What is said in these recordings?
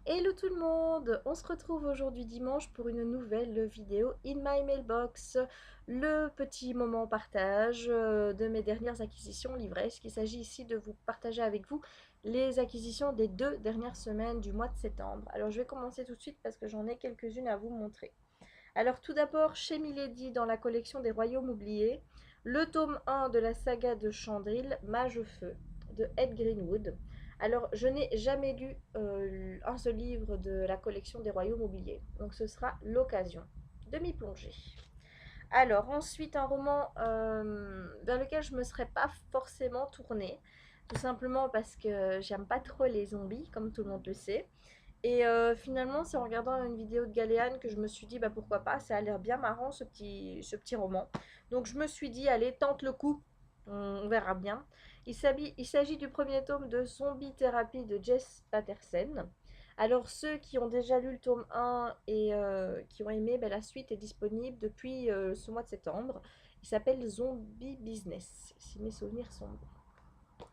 Hello tout le monde, on se retrouve aujourd'hui dimanche pour une nouvelle vidéo In My Mailbox, le petit moment partage de mes dernières acquisitions livresques. Il s'agit ici de vous partager avec vous les acquisitions des 2 dernières semaines du mois de septembre. Alors je vais commencer tout de suite parce que j'en ai quelques-unes à vous montrer. Alors tout d'abord chez Milady dans la collection des Royaumes oubliés, le tome 1 de la saga de Chandril, Mage au feu, de Ed Greenwood. Alors je n'ai jamais lu un seul livre de la collection des Royaumes oubliés, donc ce sera l'occasion de m'y plonger. Alors ensuite un roman vers lequel je ne me serais pas forcément tournée, tout simplement parce que j'aime pas trop les zombies, comme tout le monde le sait. Et finalement, c'est en regardant une vidéo de Galéane que je me suis dit, bah pourquoi pas, ça a l'air bien marrant ce petit roman. Donc je me suis dit, allez, tente le coup, on verra bien. Il s'agit du premier tome de Zombie Thérapie de Jess Patterson. Alors ceux qui ont déjà lu le tome 1 et qui ont aimé, bah, la suite est disponible depuis ce mois de septembre. Il s'appelle Zombie Business, si mes souvenirs sont bons.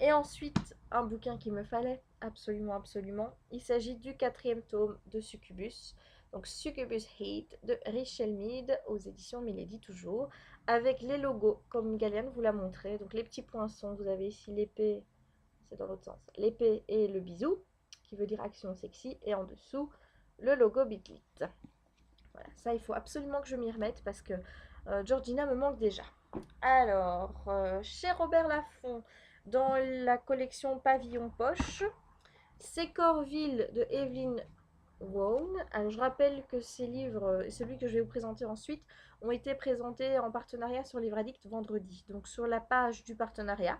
Et ensuite, un bouquin qu'il me fallait, absolument, absolument. Il s'agit du 4e tome de Succubus, donc Succubus Heat de Richel Mead aux éditions Milady toujours, avec les logos, comme Galiane vous l'a montré. Donc les petits poinçons, vous avez ici l'épée, c'est dans l'autre sens, l'épée et le bisou, qui veut dire action sexy, et en dessous, le logo Bitlit. Voilà, ça il faut absolument que je m'y remette parce que Georgina me manque déjà. Alors, chez Robert Laffont, dans la collection Pavillon Poche, Sécorville de Evelyn Waugh. Alors, je rappelle que ces livres, celui que je vais vous présenter ensuite, ont été présentés en partenariat sur Livre Addict vendredi. Donc, sur la page du partenariat,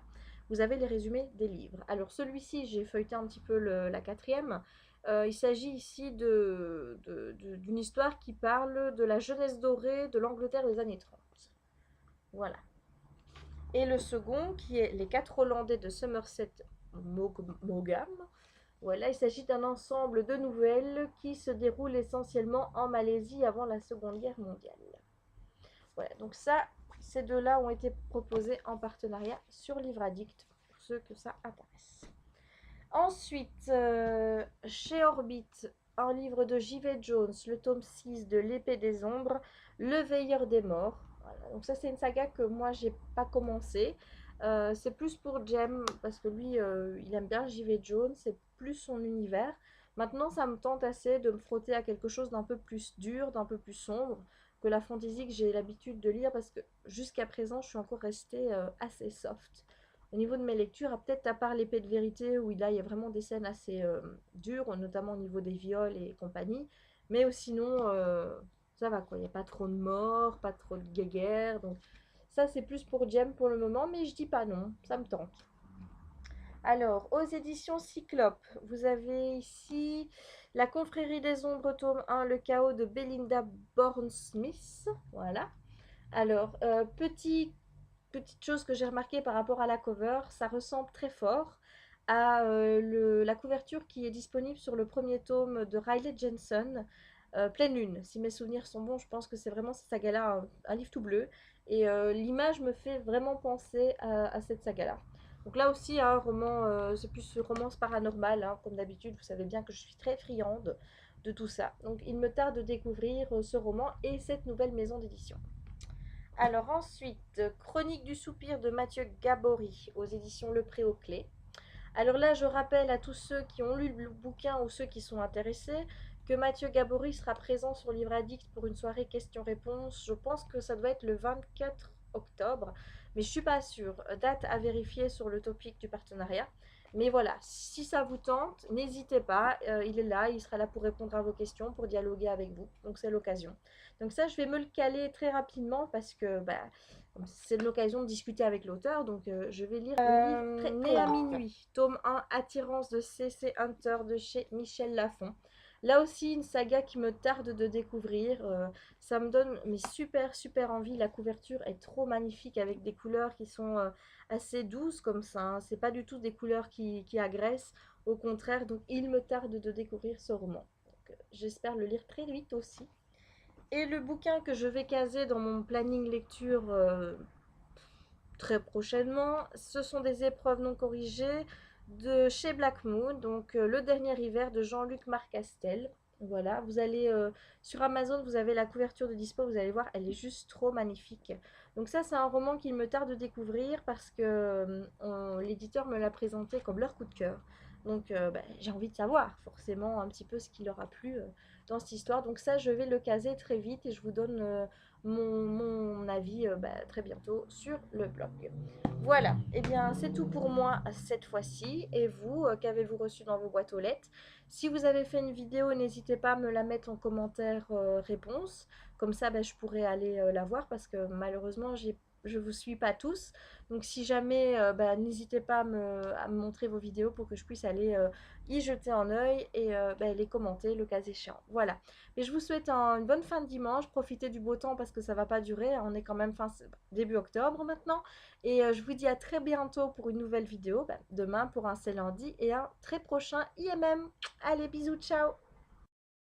vous avez les résumés des livres. Alors, celui-ci, j'ai feuilleté un petit peu la quatrième. Il s'agit ici d'une histoire qui parle de la jeunesse dorée de l'Angleterre des années 30. Voilà. Et le second, qui est Les 4 Hollandais de Somerset Maugham. Voilà, il s'agit d'un ensemble de nouvelles qui se déroulent essentiellement en Malaisie avant la Seconde Guerre mondiale. Voilà, donc ça, ces deux-là ont été proposés en partenariat sur Livre Addict, pour ceux que ça intéresse. Ensuite, chez Orbit, un livre de J.V. Jones, le tome 6 de L'Épée des Ombres, Le Veilleur des Morts. Voilà, donc ça c'est une saga que moi j'ai pas commencé. C'est plus pour Jem, parce que lui, il aime bien J.V. Jones, c'est plus son univers. Maintenant, ça me tente assez de me frotter à quelque chose d'un peu plus dur, d'un peu plus sombre que la fantasy que j'ai l'habitude de lire, parce que jusqu'à présent, je suis encore restée assez soft. Au niveau de mes lectures, peut-être à part l'épée de vérité, où là il y a vraiment des scènes assez dures, notamment au niveau des viols et compagnie. Mais sinon, ça va quoi. Il n'y a pas trop de morts, pas trop de guéguerres. Donc ça, c'est plus pour Jem pour le moment, mais je dis pas non, ça me tente. Alors, aux éditions Cyclope, vous avez ici La Confrérie des Ombres, tome 1, Le Chaos de Belinda Bourne-Smith. Voilà. Alors, petite chose que j'ai remarqué par rapport à la cover, ça ressemble très fort à la couverture qui est disponible sur le premier tome de Riley Jenson, Pleine Lune. Si mes souvenirs sont bons, je pense que c'est vraiment cette saga-là, un livre tout bleu. Et l'image me fait vraiment penser à cette saga-là. Donc là aussi, un roman, c'est plus romance paranormale, hein, comme d'habitude. Vous savez bien que je suis très friande de tout ça. Donc il me tarde de découvrir ce roman et cette nouvelle maison d'édition. Alors ensuite, Chronique du soupir de Mathieu Gabory aux éditions Le Pré aux Clés. Alors là, je rappelle à tous ceux qui ont lu le bouquin ou ceux qui sont intéressés que Mathieu Gabory sera présent sur Livre Addict pour une soirée questions-réponses. Je pense que ça doit être le 24 octobre, mais je ne suis pas sûre. Date à vérifier sur le topic du partenariat. Mais voilà, si ça vous tente, n'hésitez pas, il est là, il sera là pour répondre à vos questions, pour dialoguer avec vous, donc c'est l'occasion. Donc ça, je vais me le caler très rapidement parce que c'est l'occasion de discuter avec l'auteur, donc je vais lire le livre Né à minuit, tome 1, Attirance de C.C. Hunter de chez Michel Lafon. Là aussi, une saga qui me tarde de découvrir. Ça me donne mais super, super envie. La couverture est trop magnifique avec des couleurs qui sont assez douces comme ça. Hein. C'est pas du tout des couleurs qui agressent. Au contraire, donc il me tarde de découvrir ce roman. J'espère le lire très vite aussi. Et le bouquin que je vais caser dans mon planning lecture très prochainement, ce sont des épreuves non corrigées de chez Black Moon, donc Le dernier hiver de Jean-Luc Marcastel. Voilà, vous allez sur Amazon, vous avez la couverture de dispo, vous allez voir, elle est juste trop magnifique. Donc ça, c'est un roman qu'il me tarde de découvrir parce que l'éditeur me l'a présenté comme leur coup de cœur. Donc j'ai envie de savoir forcément un petit peu ce qui leur a plu dans cette histoire. Donc ça, je vais le caser très vite et je vous donne mon avis très bientôt sur le blog. Voilà, et bien c'est tout pour moi cette fois-ci. Et vous, qu'avez-vous reçu dans vos boîtes aux lettres? Si vous avez fait une vidéo, n'hésitez pas à me la mettre en commentaire réponse. Comme ça, je pourrais aller la voir parce que malheureusement, je ne vous suis pas tous. Donc si jamais, n'hésitez pas à me montrer vos vidéos pour que je puisse aller y jeter un œil et les commenter le cas échéant. Voilà. Mais je vous souhaite une bonne fin de dimanche. Profitez du beau temps parce que ça va pas durer. On est quand même début octobre maintenant. Et je vous dis à très bientôt pour une nouvelle vidéo. Demain pour un C'est lundi et un très prochain IMM. Allez, bisous, ciao!